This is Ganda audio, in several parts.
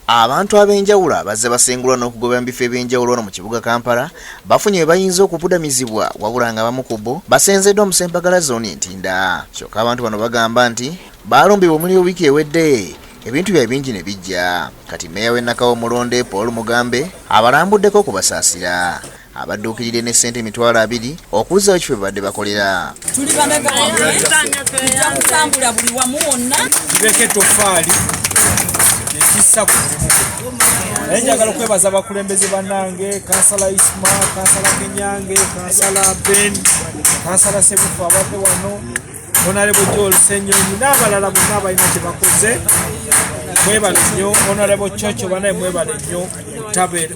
Abantu ab'enjawulo abazze basengulwa n'okugobera mu bifo eby'enjawulo mu kibuga Kampala bafunye bwe bayinza okupudamizibwa wabula nga abamu ku bo basenzeddwa mu Ssempagala zooni Ntinda. Kyokka abantu bano bagamba nti baalumbibwa omuli wiiki ewedde ebintu bya bingi ne bijja. Kati Meeya w'e Nakawa omulonde Paul Mugambe abalambuddeko okubasaasira. Abadduukiridde ne ssente $200 okuzzaayo kifo badde bakolera. Tuli bamega tujja kutambula buli wamu wonna. Tubeke toffaali ekissa ku naye njagala okwebaza abakulembeze bannange, kansala Isma, kansala Kenyange, kansala Ben, kansala Sebufu abadde wano, Honorable Joel Senyonyi n'abalala bonna abalina kye bakoze. Mwebale nnyo Honorable Chocho banaye mwebale nnyo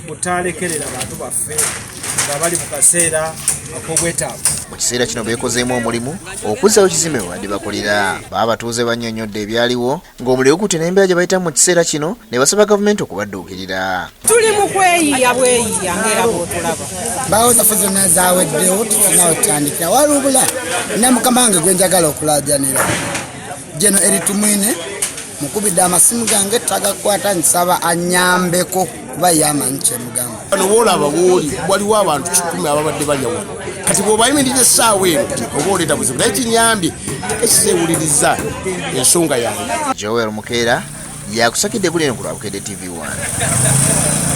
butalekerera abantu baffe nga bali mu kaseera ak'obwetaavu. Mu kiseera kino beekozeemu omulimu okuzzaayo kizimbe wadde bakolera. Abatuuze bannyonnyodde ebyaliwo ng'omuliro gukutte n'embeera gye bayitamu mu kiseera kino ne basaba gavumenti okubadduukirira. Tuli mu kweyiya bweyiya ng'era bw'otulaba. Mbaawo zaffe zonna zaaweddewo tufunawo tutandikira walubula ne mukama wange gwe njagala okulaajanira Jeno Eritumwine mukubidde amasimu gange tagakwata nsaba anyambeko kuba yamanyi kyemugamba. Bano boolaba waliwo abantu 10 ababadde balya wano. Kati bw'obayimiridde essaawa eno oba oleeta buzibu naye kinyambye ekizeewuliriza ensonga yange. Joel Mukeera yakusakidde gulino ku lwa Bukedde TV 1.